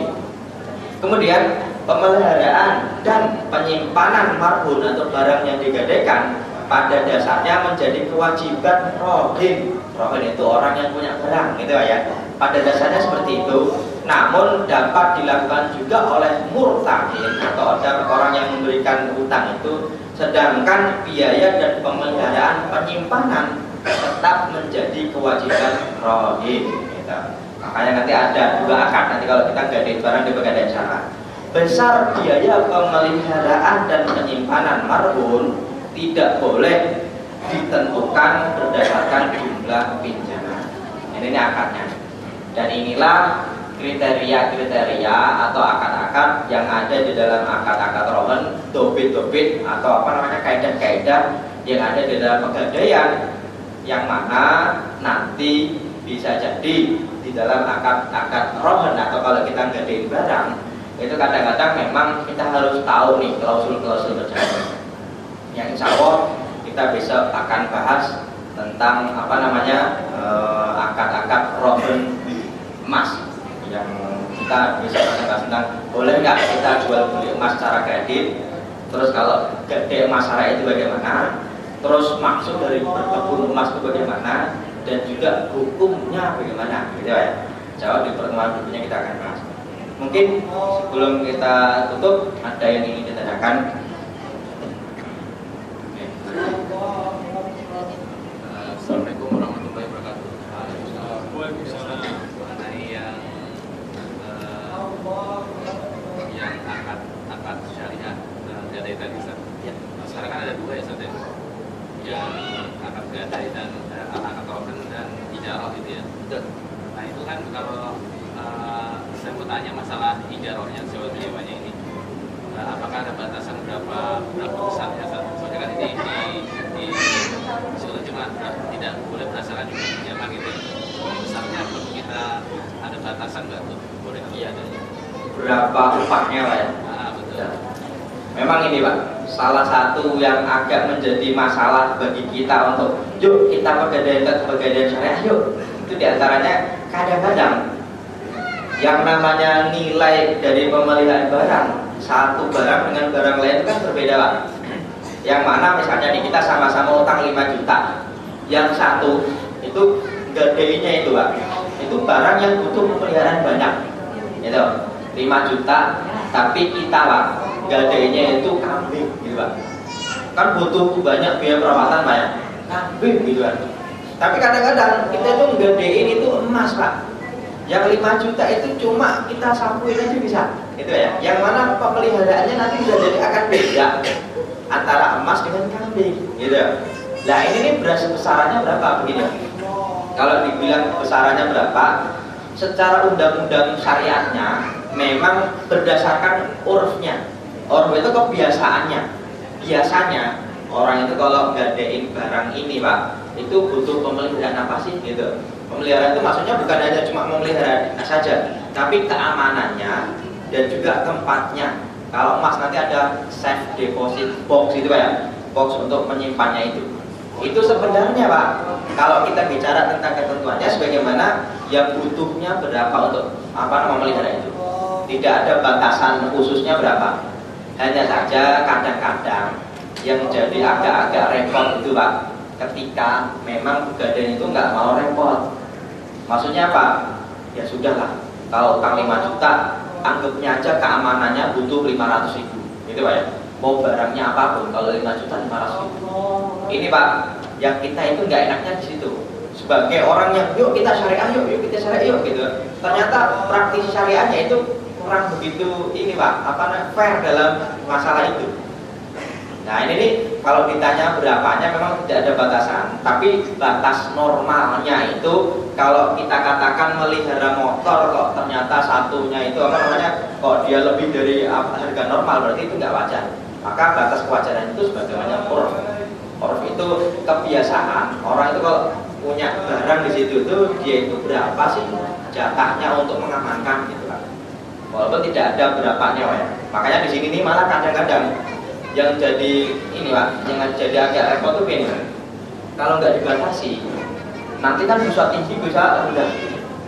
Kemudian pemeliharaan dan penyimpanan marhun atau barang yang digadaikan pada dasarnya menjadi kewajiban rohin. Rohin itu orang yang punya barang, gitu ya. Pada dasarnya seperti itu. Namun dapat dilakukan juga oleh murtahin atau orang yang memberikan utang itu, sedangkan biaya dan pemeliharaan penyimpanan tetap menjadi kewajiban rohin. Gitu. Makanya nanti ada dua akad. Nanti kalau kita gadain barang di pegadaian syarah, besar biaya pemeliharaan dan penyimpanan marhun tidak boleh ditentukan berdasarkan jumlah pinjaman. Ini akadnya. Dan inilah kriteria-kriteria atau akad-akad yang ada di dalam akad-akad rohen, dobit-dobit atau apa namanya kaidah-kaidah yang ada di dalam pegadaian, yang mana nanti bisa jadi di dalam akad-akad rohen atau kalau kita gadain barang itu kadang-kadang memang kita harus tahu nih klausul-klausul perjanjian. Yang insya Allah kita besok akan bahas tentang apa namanya akad-akad rohen emas, yang kita bisa bahas tentang boleh nggak kita jual beli emas secara kredit, terus kalau gede emas syariah itu bagaimana, terus maksud dari berkebun emas itu bagaimana, dan juga hukumnya bagaimana, gitu ya. Jawab di pertemuan berikutnya kita akan bahas. Mungkin sebelum kita tutup ada yang ingin ditanyakan. Assalamualaikum warahmatullahi wabarakatuh. Waalaikumsalam. Mengenai yang akad syariah gadai tadi, Ustaz. Ya. Sekarang kan ada dua ya, Ustaz. Yang akad gadai dan akad rohen dan ijarah gitu ya. Betul. Nah itu kan kalau saya mau tanya masalah ijarahnya, sewa menyewanya ini, apakah ada batasan berapa besarnya, Ustaz? Soalnya kan ini di sebetulnya cuma tidak boleh berdasarkan jumlah pinjaman gitu ya. Besarnya perlu kita ada batasan nggak tuh? Boleh iya ada. Berapa upahnya Pak ya? Betul. Ya. Memang ini Pak, salah satu yang agak menjadi masalah bagi kita untuk yuk kita pegadaian syariah yuk. Itu diantaranya kadang-kadang yang namanya nilai dari pemeliharaan barang, satu barang dengan barang lain kan berbeda Pak. Yang mana misalnya nih kita sama-sama utang 5 juta, yang satu itu gadainya itu Pak, itu barang yang butuh pemeliharaan banyak, gitu. 5 juta, tapi kita Pak gadainya itu kambing, gitu Pak. Kan butuh banyak biaya perawatan Pak ya, kambing gitu kan. Tapi kadang-kadang kita itu nggadein itu emas Pak, yang 5 juta itu cuma kita sapuin aja bisa, gitu ya. Yang mana pemeliharaannya nanti bisa jadi akan beda antara emas dengan kambing, gitu. Nah ini nih besarannya berapa begini? Kalau dibilang besarannya berapa, secara undang-undang syariatnya memang berdasarkan urfnya. Urf itu kebiasaannya. Biasanya orang itu kalau gadein barang ini Pak, itu butuh pemeliharaan apa sih gitu. Pemeliharaan itu maksudnya bukan hanya cuma memelihara saja, tapi keamanannya dan juga tempatnya. Kalau emas nanti ada safe deposit box itu Pak ya, box untuk menyimpannya itu. Itu sebenarnya Pak, kalau kita bicara tentang ketentuannya sebagaimana ya butuhnya berapa untuk apa memelihara itu. Tidak ada batasan khususnya berapa. Hanya saja kadang-kadang yang jadi agak-agak repot itu Pak, ketika memang pegadaian itu nggak mau repot. Maksudnya apa? Ya sudahlah, kalau utang 5 juta, anggapnya aja keamanannya butuh 500.000, gitu Pak ya. Mau barangnya apapun, kalau 5 juta 500.000. Ini Pak, yang kita itu nggak enaknya di situ. Sebagai orang yang yuk kita syariah, yuk kita syariah, yuk gitu. Ternyata praktisi syariahnya itu kurang begitu ini Pak, fair dalam masalah itu. Nah ini nih kalau ditanya berapanya memang tidak ada batasan, tapi batas normalnya itu kalau kita katakan melihara motor kok ternyata satunya itu kok dia lebih dari harga normal, berarti itu nggak wajar. Maka batas kewajaran itu sebagaimana urf. Urf itu kebiasaan orang itu kalau punya barang di situ tuh dia itu berapa sih jatahnya untuk mengamankan gitu kan. Walaupun tidak ada berapanya Pak ya. Makanya di sini nih malah kadang-kadang yang jadi ini Pak, yang jadi agak repot tuh ini. Kalau nggak dibatasi, nanti kan bisa tinggi bisa rendah.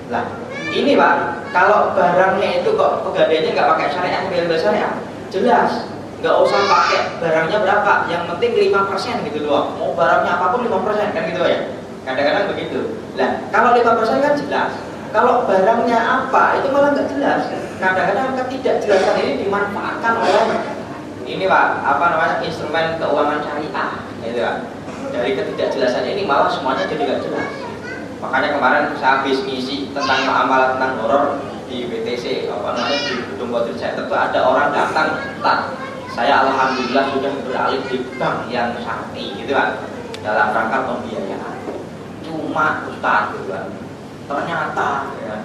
Lah, ini Pak, kalau barangnya itu kok pegadaiannya nggak pakai syariah, bebas syariah, jelas nggak usah pakai barangnya berapa, yang penting 5% gitu loh. Mau barangnya apapun 5% kan gitu ya. Kadang-kadang begitu. Lah, kalau 5% kan jelas. Kalau barangnya apa itu malah nggak jelas. Kadang-kadang ketidakjelasan ini dimanfaatkan oleh ini Pak, apa namanya, instrumen keuangan syariah, gitu Pak. Dari ketidakjelasan ini malah semuanya jadi nggak jelas. Makanya kemarin saya habis ngisi tentang muamalah tentang horor di WTC, apa namanya, di Gedung World Trade Center itu ada orang datang, tak, saya alhamdulillah sudah beralih di bank yang syar'i, gitu Pak, dalam rangka pembiayaan. Cuma Ustaz, gitu Pak, ternyata ya,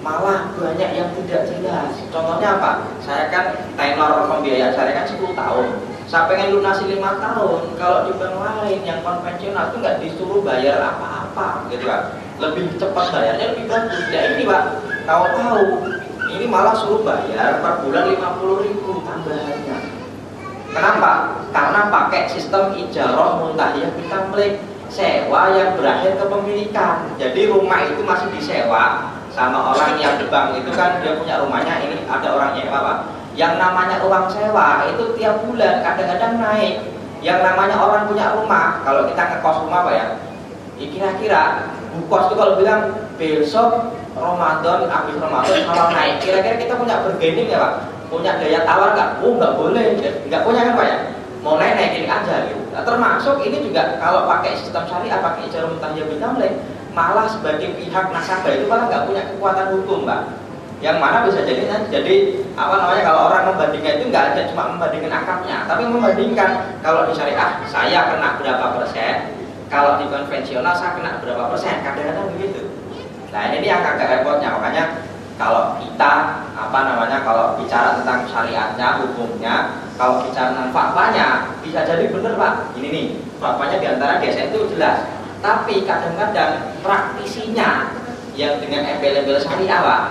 malah banyak yang tidak jelas. Contohnya apa? Saya kan tenor pembiayaan saya kan 10 tahun. Saya pengen lunasi 5 tahun. Kalau di bank lain yang konvensional itu nggak disuruh bayar apa-apa, gitu Pak. Lebih cepat bayarnya, lebih bagus. Ya ini Pak, tahu-tahu ini malah suruh bayar per bulan 50.000 tambahannya. Kenapa? Karena pakai sistem ijarah muntahiyah bitamlik, sewa yang berakhir kepemilikan. Jadi rumah itu masih disewa sama orang yang di bank itu kan dia punya rumahnya, ini ada orang nyewa Pak. Yang namanya uang sewa itu tiap bulan kadang-kadang naik. Yang namanya orang punya rumah, kalau kita ngekos rumah Pak ya, kira-kira bukos itu kalau bilang besok Ramadan, habis Ramadan kalau naik, kira-kira kita punya bargaining ya Pak? Punya daya tawar nggak? Oh nggak boleh, nggak punya kan Pak ya? Mau naikin aja gitu. Nah, termasuk ini juga kalau pakai sistem syariah, pakai ijarah muntahiyah bitamlik, malah sebagai pihak nasabah itu malah nggak punya kekuatan hukum Pak. Yang mana bisa jadi apa namanya, kalau orang membandingkan itu nggak ada cuma membandingkan akadnya, tapi membandingkan kalau di syariah saya kena berapa persen, kalau di konvensional saya kena berapa persen, kadang-kadang begitu. Nah ini yang agak repotnya. Makanya kalau kita apa namanya, kalau bicara tentang syariatnya, hukumnya, kalau bicara tentang fatwanya, bisa jadi bener Pak. Ini nih fatwanya diantara DSN itu jelas, tapi kadang-kadang praktisinya yang dengan embel-embel syariah Pak,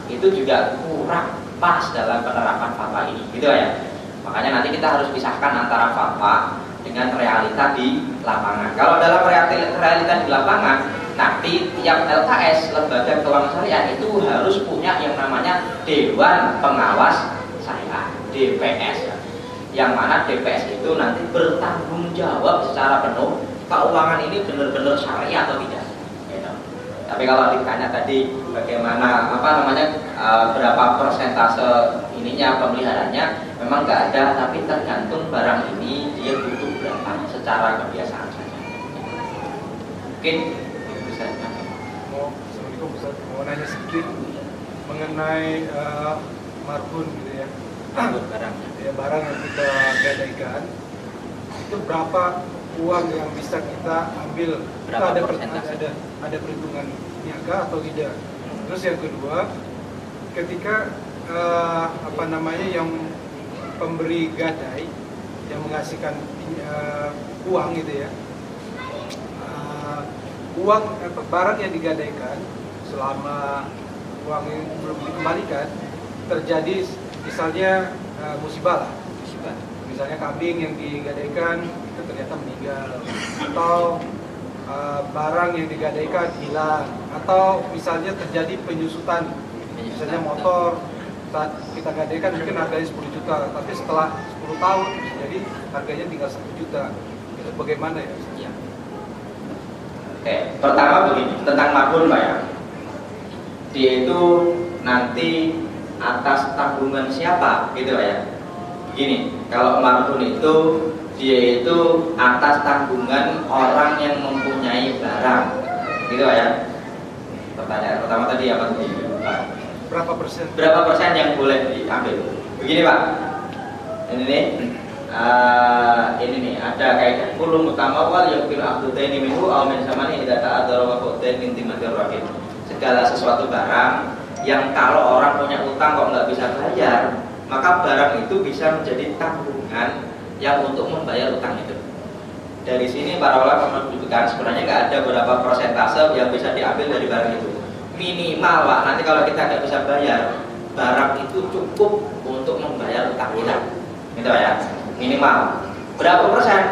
itu juga kurang pas dalam penerapan fatwa ini, gitu ya. Makanya nanti kita harus pisahkan antara fatwa dengan realita di lapangan. Kalau dalam realita di lapangan, nanti tiap LKS, lembaga keuangan syariah, itu harus punya yang namanya Dewan Pengawas Syariah, DPS. Yang mana DPS itu nanti bertanggung jawab secara penuh keuangan ini benar-benar syariah atau tidak. Tapi kalau ditanya tadi bagaimana apa namanya, berapa persentase ininya pemeliharanya, memang nggak ada, tapi tergantung barang ini dia butuh berapa secara kebiasaan saja. Mungkin bisa. Assalamualaikum Ustaz, mau nanya sedikit mengenai marbun gitu ya. Barang. Ya, barang yang kita gadaikan itu berapa uang yang bisa kita ambil? Berapa ada perhitungan niaga atau tidak? Terus yang kedua, ketika apa namanya, yang pemberi gadai yang menghasilkan uang gitu ya, uang barang yang digadaikan selama uang yang belum dikembalikan, terjadi misalnya musibah lah, misalnya kambing yang digadaikan itu ternyata meninggal, atau barang yang digadaikan hilang, atau misalnya terjadi penyusutan, misalnya motor saat kita gadaikan mungkin harganya 10 juta, tapi setelah 10 tahun jadi harganya tinggal 1 juta. Itu bagaimana ya? Ya. Oke, pertama begini, tentang marbun Pak ya. Dia itu nanti atas tanggungan siapa, gitu Pak ya. Begini, kalau marbun itu dia itu atas tanggungan orang yang mempunyai barang, gitu Pak ya. Pertanyaan pertama tadi apa tadi? Berapa persen? Berapa persen yang boleh diambil? Begini Pak, ini nih ada kaidah kullu utama wal yakil abdudaini minhu aw min samani idza ta'adzara wa qadain min timatir rahim. Segala sesuatu barang yang kalau orang punya utang kok nggak bisa bayar, maka barang itu bisa menjadi tanggungan yang untuk membayar utang itu. Dari sini para ulama menunjukkan sebenarnya nggak ada berapa persentase yang bisa diambil dari barang itu. minimal Pak, nanti kalau kita nggak bisa bayar, barang itu cukup untuk membayar utang kita, gitu ya, minimal. Berapa persen?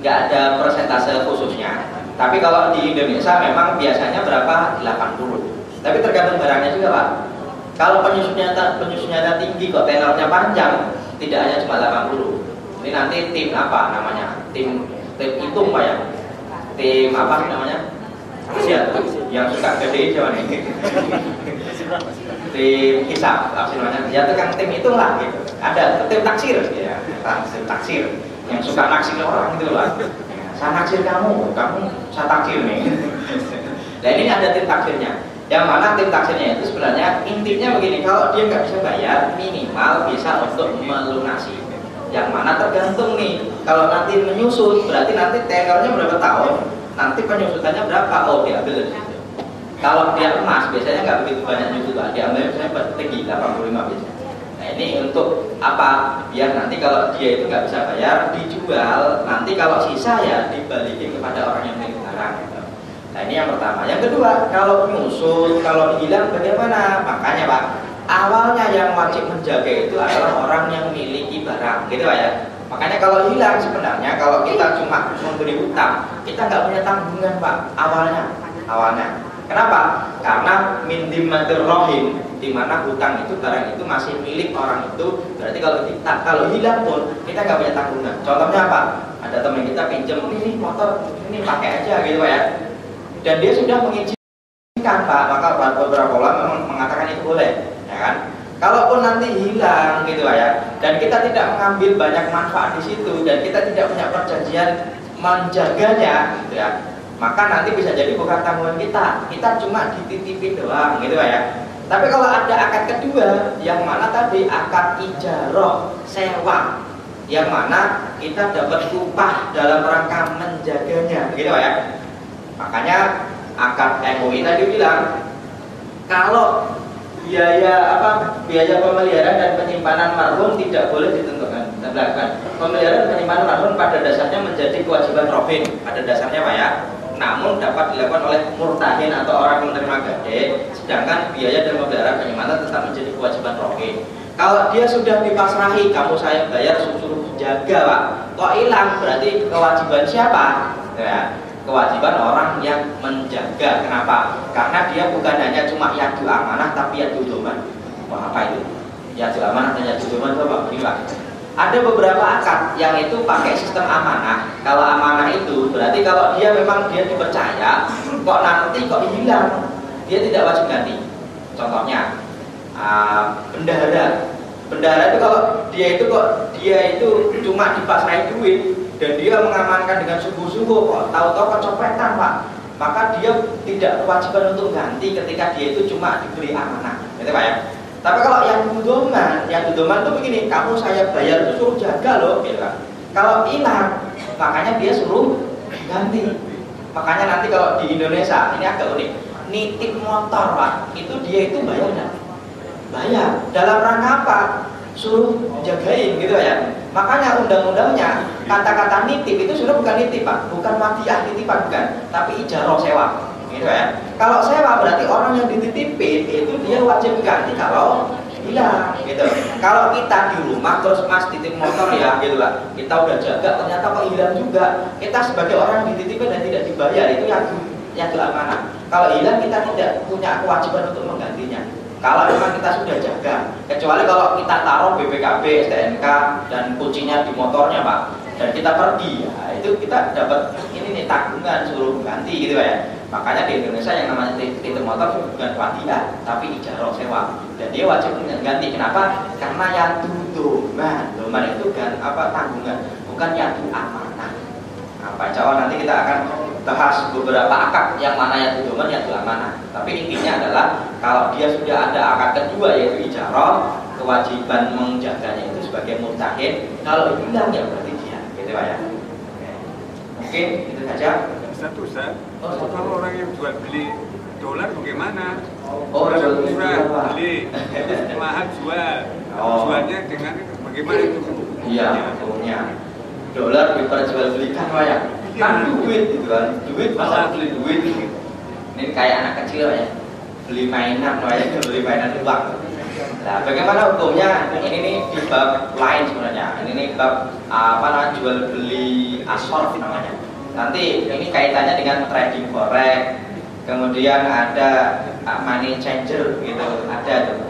Nggak ada persentase khususnya. Tapi kalau di Indonesia memang biasanya berapa? 80. Tapi tergantung barangnya juga Pak. Kalau penyusunnya tinggi kok tenornya panjang, tidak hanya cuma 80. Ini nanti tim apa namanya? Tim hitung Pak ya. Tim apa namanya? Ya, yang suka gede siapa nih? Tim hisab, namanya. Ya itu kan tim itulah gitu. Ada tim taksir ya, tim taksir yang suka naksir orang gitu lah. Saya naksir kamu saya taksir nih. Nah ini ada tim taksirnya. Yang mana tim taksirnya itu sebenarnya intinya begini, kalau dia nggak bisa bayar minimal bisa untuk melunasi. Yang mana tergantung nih, kalau nanti menyusut berarti nanti tenornya berapa tahun, nanti penyusutannya berapa, oh diambil dari situ. Kalau dia emas biasanya nggak begitu banyak nyusut Pak, diambil misalnya tinggi 85 biasanya. Nah ini untuk apa? Biar nanti kalau dia itu nggak bisa bayar dijual, nanti kalau sisa ya dibalikin kepada orang yang milik barang. Nah ini yang pertama. Yang kedua, kalau nyusut, kalau hilang bagaimana? Makanya Pak, awalnya yang wajib menjaga itu adalah orang yang memiliki barang, gitu Pak ya. Makanya kalau hilang sebenarnya kalau kita cuma memberi utang, kita nggak punya tanggungan Pak awalnya. Kenapa? Karena min dimmatir rahim, di mana hutang itu barang itu masih milik orang itu. Berarti kalau hilang pun kita nggak punya tanggungan. Contohnya apa? Ada teman kita pinjam ini motor, ini pakai aja gitu Pak ya. Dan dia sudah mengizinkan Pak, maka beberapa ulama memang mengatakan itu boleh, ya kan? Kalaupun nanti hilang gitu ya, dan kita tidak mengambil banyak manfaat di situ, dan kita tidak punya perjanjian menjaganya, gitu ya, maka nanti bisa jadi bukan tanggungan kita cuma dititipin doang, gitu ya. Tapi kalau ada akad kedua, yang mana tadi akad ijarah sewa, yang mana kita dapat upah dalam rangka menjaganya, gitu ya. Makanya akad MUI tadi bilang kalau biaya pemeliharaan dan penyimpanan marhum tidak boleh ditentukan. Pemeliharaan dan penyimpanan marhum pada dasarnya menjadi kewajiban rohin pada dasarnya Pak ya. Namun dapat dilakukan oleh murtahin atau orang yang menerima gade, sedangkan biaya dan pemeliharaan penyimpanan tetap menjadi kewajiban rohin. Kalau dia sudah dipasrahi, kamu saya bayar suruh jaga Pak, kok hilang berarti kewajiban siapa? Ya, kewajiban orang yang menjaga. Kenapa? Karena dia bukan hanya cuma yadu amanah tapi yadu doman. Wah apa itu? Yadu amanah dan yadu doman itu apa? Begini Pak, ada beberapa akad yang itu pakai sistem amanah. Kalau amanah itu berarti kalau dia memang dia dipercaya, kok nanti kok hilang, dia tidak wajib ganti. Contohnya bendahara itu kalau dia itu cuma dipasrahi duit dan dia mengamankan dengan sungguh-sungguh, kok tahu-tahu kecopetan Pak, maka dia tidak kewajiban untuk ganti ketika dia itu cuma diberi amanah, gitu Pak ya. Tapi kalau yang dudoman itu begini, kamu saya bayar itu suruh jaga loh, gitu Pak. Kalau hilang, makanya dia suruh ganti. Makanya nanti kalau di Indonesia ini agak unik, nitip motor Pak, itu dia itu bayar nggak? Bayar. Dalam rangka apa? Suruh jagain gitu ya. Makanya undang-undangnya kata-kata nitip itu sudah bukan nitip Pak, bukan wadiah titipan bukan, tapi ijarah sewa, gitu ya. Kalau sewa berarti orang yang dititipin itu dia wajib ganti kalau hilang, gitu. Kalau kita di rumah terus Mas titip motor ya, gitu lah. Kita udah jaga ternyata kok hilang juga. Kita sebagai orang yang dititipin dan tidak dibayar itu yadu amanah. Kalau hilang kita tidak punya kewajiban untuk menggantinya. Kalau memang kita sudah jaga, kecuali kalau kita taruh BPKB, STNK dan kuncinya di motornya Pak, dan kita pergi, ya itu kita dapat ini nih tanggungan suruh ganti gitu ya. Makanya di Indonesia yang namanya titip motor bukan wadiah, tapi ijarah sewa, dan dia wajib mengganti. Kenapa? Karena yadu doman itu kan tanggungan, bukan yadu amanah. Pak Insya Allah nanti kita akan bahas beberapa akad yang mana yadu doman, yadu amanah. Tapi intinya adalah kalau dia sudah ada akad kedua yaitu ijarah, kewajiban menjaganya itu sebagai murtahin. Kalau hilang ya berarti dia, gitu Pak ya. Mungkin itu saja. Satu kalau orang yang jual beli dolar bagaimana? Jual beli beli, mahal jual. Jualnya dengan bagaimana itu? Iya, hukumnya. Dolar diperjualbelikan Pak ya. Kan duit gitu kan. Duit masa beli duit. Ini kayak anak kecil ya. beli mainan, beli mainan uang. Nah, bagaimana hukumnya? Ini nih di bab lain sebenarnya. Ini nih bab apa namanya, jual beli asor namanya. Nanti ini kaitannya dengan trading forex. Kemudian ada money changer gitu, ada tuh.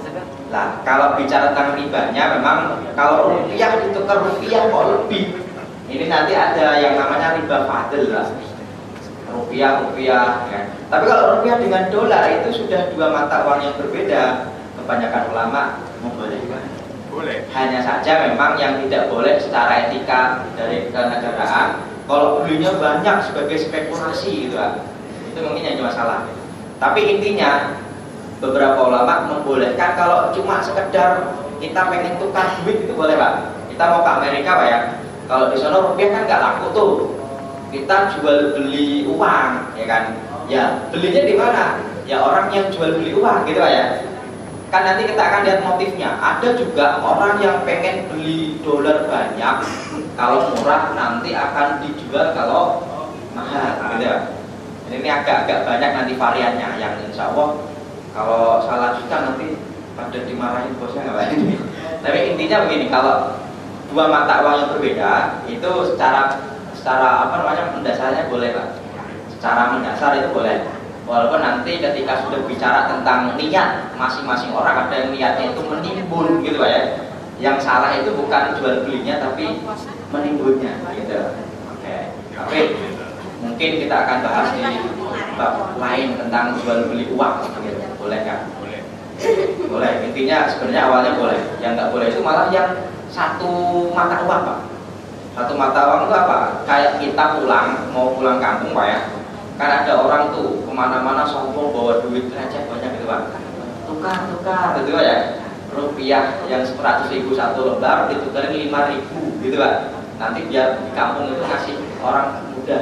Nah, kalau bicara tentang ribanya, memang kalau rupiah ditukar rupiah kok lebih. Ini nanti ada yang namanya riba fadil lah. Rupiah ya. Tapi kalau rupiah dengan dolar itu sudah dua mata uang yang berbeda. Kebanyakan ulama membolehkan. Boleh. Hanya saja memang yang tidak boleh secara etika dari kenegaraan, kalau belinya banyak sebagai spekulasi gitu kan. Itu mungkin yang masalah. Tapi intinya beberapa ulama membolehkan kalau cuma sekedar kita pengen tukar duit itu boleh Pak. Kita mau ke Amerika Pak ya. Kalau di sana rupiah kan nggak laku tuh. Kita jual beli uang ya kan. Ya belinya di mana? Ya orang yang jual beli uang gitu Pak ya. Kan nanti kita akan lihat motifnya. Ada juga orang yang pengen beli dolar banyak, kalau murah nanti akan dijual kalau mahal gitu ya. Ini agak banyak nanti variannya, yang insya Allah kalau salah juga nanti pada dimarahin bosnya nggak baik. Tapi intinya begini, kalau dua mata uang yang berbeda itu secara apa namanya, mendasarnya boleh Pak. Secara mendasar itu boleh. Walaupun nanti ketika sudah bicara tentang niat, masing-masing orang ada yang niatnya itu menimbun gitu Pak ya. Yang salah itu bukan jual belinya tapi menimbunnya gitu. Oke. Tapi mungkin kita akan bahas di bab lain tentang jual beli uang gitu. Boleh kan? Boleh. Boleh. Intinya sebenarnya awalnya boleh. Yang nggak boleh itu malah yang satu mata uang Pak. Satu mata uang itu apa? Kayak kita mau pulang kampung Pak ya. Kan ada orang tuh kemana-mana sombong bawa duit receh banyak gitu Pak. Tukar gitu ya. Rupiah yang 100.000 satu lembar ditukarin 5.000 gitu Pak. Nanti biar di kampung itu ngasih orang muda.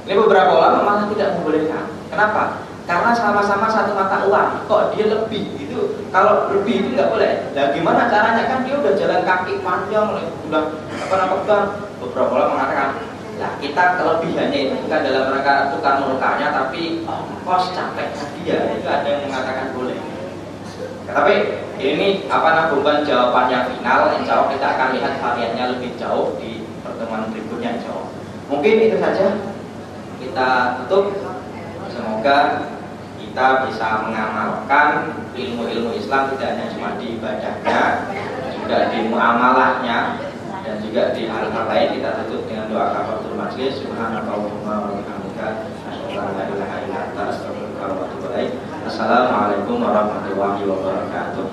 Ini beberapa ulama malah tidak membolehkan. Kenapa? Karena sama-sama satu mata uang. Kok dia lebih gitu? Kalau lebih itu nggak boleh. Nah gimana caranya? Kan dia udah jalan kaki panjang, udah apa. Beberapa ulama mengatakan, nah kita kelebihannya itu bukan dalam rangka tukar menukarnya, tapi ongkos capek dia. Itu ada yang mengatakan boleh. Tapi ini bukan jawabannya final. Insya Allah kita akan lihat variannya lebih jauh di pertemuan berikutnya insya Allah. Mungkin itu saja. Kita tutup. Semoga kita bisa mengamalkan ilmu-ilmu Islam tidak hanya cuma di ibadahnya, juga di muamalahnya, dan juga di hal-hal lain. Kita tutup dengan doa kafaratul majlis. Subhanallahumma wa bihamdika, asyhadu an la ilaha illa anta, astaghfiruka wa atubu ilaik. Assalamualaikum warahmatullahi wabarakatuh.